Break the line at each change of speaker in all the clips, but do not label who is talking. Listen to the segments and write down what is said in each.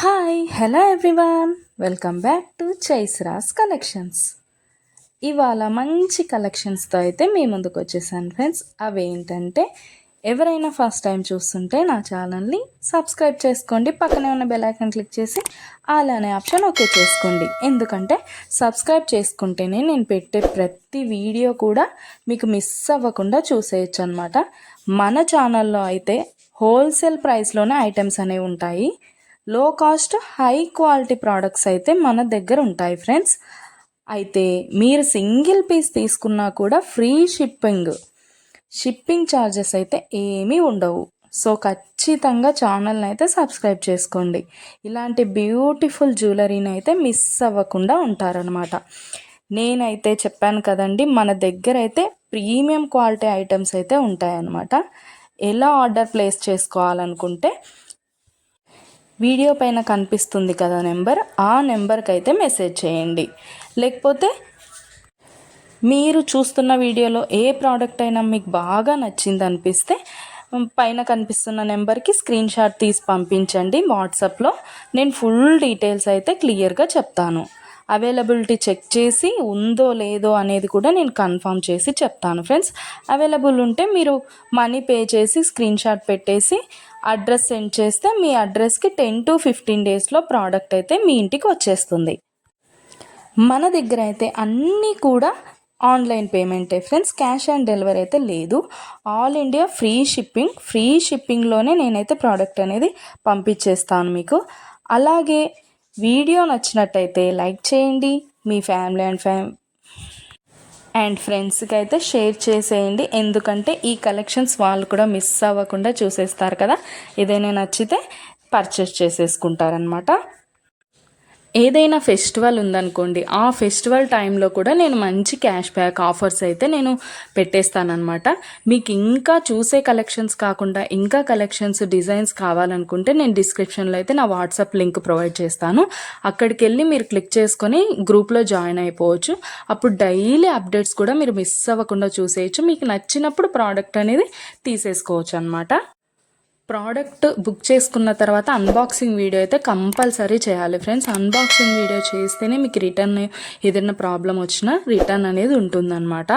Hi hello everyone, welcome back to చైస్రాస్ collections. ఇవాళ మంచి కలెక్షన్స్తో అయితే మీ ముందుకు వచ్చేసాను ఫ్రెండ్స్. అవేంటంటే ఎవరైనా ఫస్ట్ టైం చూస్తుంటే నా ఛానల్ని సబ్స్క్రైబ్ చేసుకోండి, పక్కనే ఉన్న బెల్ ఐకాన్ క్లిక్ చేసి ఆల్ అనే ఆప్షన్ ఓకే చేసుకోండి. ఎందుకంటే సబ్స్క్రైబ్ చేసుకుంటేనే నేను పెట్టే ప్రతి వీడియో కూడా మీకు మిస్ అవ్వకుండా చూసేయచ్చు అనమాట. మన ఛానల్లో అయితే హోల్సేల్ ప్రైస్లోనే ఐటమ్స్ అనేవి ఉంటాయి. లో కాస్ట్ హై క్వాలిటీ ప్రోడక్ట్స్ అయితే మన దగ్గర ఉంటాయి ఫ్రెండ్స్. అయితే మీరు సింగిల్ పీస్ తీసుకున్నా కూడా ఫ్రీ షిప్పింగ్ ఛార్జెస్ అయితే ఏమీ ఉండవు. సో ఖచ్చితంగా ఛానల్ని అయితే సబ్స్క్రైబ్ చేసుకోండి. ఇలాంటి బ్యూటిఫుల్ జ్యువెలరీని అయితే మిస్ అవ్వకుండా ఉంటారనమాట. నేనైతే చెప్పాను కదండి, మన దగ్గర అయితే ప్రీమియం క్వాలిటీ ఐటమ్స్ అయితే ఉంటాయన్నమాట. ఎలా ఆర్డర్ ప్లేస్ చేసుకోవాలనుకుంటే వీడియో పైన కనిపిస్తుంది కదా నెంబర్, ఆ నెంబర్కి అయితే మెసేజ్ చేయండి. లేకపోతే మీరు చూస్తున్న వీడియోలో ఏ ప్రోడక్ట్ అయినా మీకు బాగా నచ్చింది అనిపిస్తే పైన కనిపిస్తున్న నెంబర్కి స్క్రీన్ షాట్ తీసి పంపించండి వాట్సాప్లో. నేను ఫుల్ డీటెయిల్స్ అయితే క్లియర్గా చెప్తాను. అవైలబిలిటీ చెక్ చేసి ఉందో లేదో అనేది కూడా నేను కన్ఫర్మ్ చేసి చెప్తాను ఫ్రెండ్స్. అవైలబుల్ ఉంటే మీరు మనీ పే చేసి స్క్రీన్ షాట్ పెట్టేసి అడ్రస్ సెండ్ చేస్తే మీ అడ్రస్కి 10 to 15 డేస్లో ప్రోడక్ట్ అయితే మీ ఇంటికి వచ్చేస్తుంది. మన దగ్గర అయితే అన్నీ కూడా ఆన్లైన్ పేమెంటే ఫ్రెండ్స్, క్యాష్ ఆన్ డెలివరీ అయితే లేదు. ఆల్ ఇండియా ఫ్రీ షిప్పింగ్లోనే నేనైతే ప్రోడక్ట్ అనేది పంపించేస్తాను మీకు. అలాగే వీడియో నచ్చినట్టయితే లైక్ చేయండి, మీ ఫ్యామిలీ అండ్ ఫ్రెండ్స్కి అయితే షేర్ చేసేయండి. ఎందుకంటే ఈ కలెక్షన్స్ వాళ్ళు కూడా మిస్ అవ్వకుండా చూసేస్తారు కదా, ఏదైనా నచ్చితే పర్చేస్ చేసేసుకుంటారనమాట. ఏదైనా ఫెస్టివల్ ఉందనుకోండి, ఆ ఫెస్టివల్ టైంలో కూడా నేను మంచి క్యాష్ బ్యాక్ ఆఫర్స్ అయితే నేను పెట్టేస్తానమాట. మీకు ఇంకా చూసే కలెక్షన్స్ కాకుండా ఇంకా కలెక్షన్స్ డిజైన్స్ కావాలనుకుంటే నేను డిస్క్రిప్షన్లో అయితే నా వాట్సాప్ లింక్ ప్రొవైడ్ చేస్తాను. అక్కడికి వెళ్ళి మీరు క్లిక్ చేసుకొని గ్రూప్లో జాయిన్ అయిపోవచ్చు. అప్పుడు డైలీ అప్డేట్స్ కూడా మీరు మిస్ అవ్వకుండా చూసేయచ్చు. మీకు నచ్చినప్పుడు ప్రోడక్ట్ అనేది తీసేసుకోవచ్చు అనమాట. ప్రోడక్ట్ బుక్ చేసుకున్న తర్వాత అన్బాక్సింగ్ వీడియో అయితే కంపల్సరీ చేయాలి ఫ్రెండ్స్. అన్బాక్సింగ్ వీడియో చేస్తేనే మీకు రిటర్న్ ఏదైనా ప్రాబ్లం వచ్చినా రిటర్న్ అనేది ఉంటుందన్నమాట.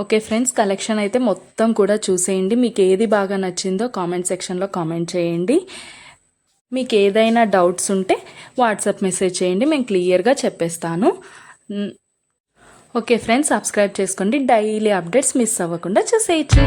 ఓకే ఫ్రెండ్స్, కలెక్షన్ అయితే మొత్తం కూడా చూసేయండి. మీకు ఏది బాగా నచ్చిందో కామెంట్ సెక్షన్లో కామెంట్ చేయండి. మీకు ఏదైనా డౌట్స్ ఉంటే వాట్సాప్ మెసేజ్ చేయండి, మేము క్లియర్గా చెప్పేస్తాను. ఓకే ఫ్రెండ్స్, సబ్స్క్రైబ్ చేసుకోండి, డైలీ అప్డేట్స్ మిస్ అవ్వకుండా చూసేయచ్చు.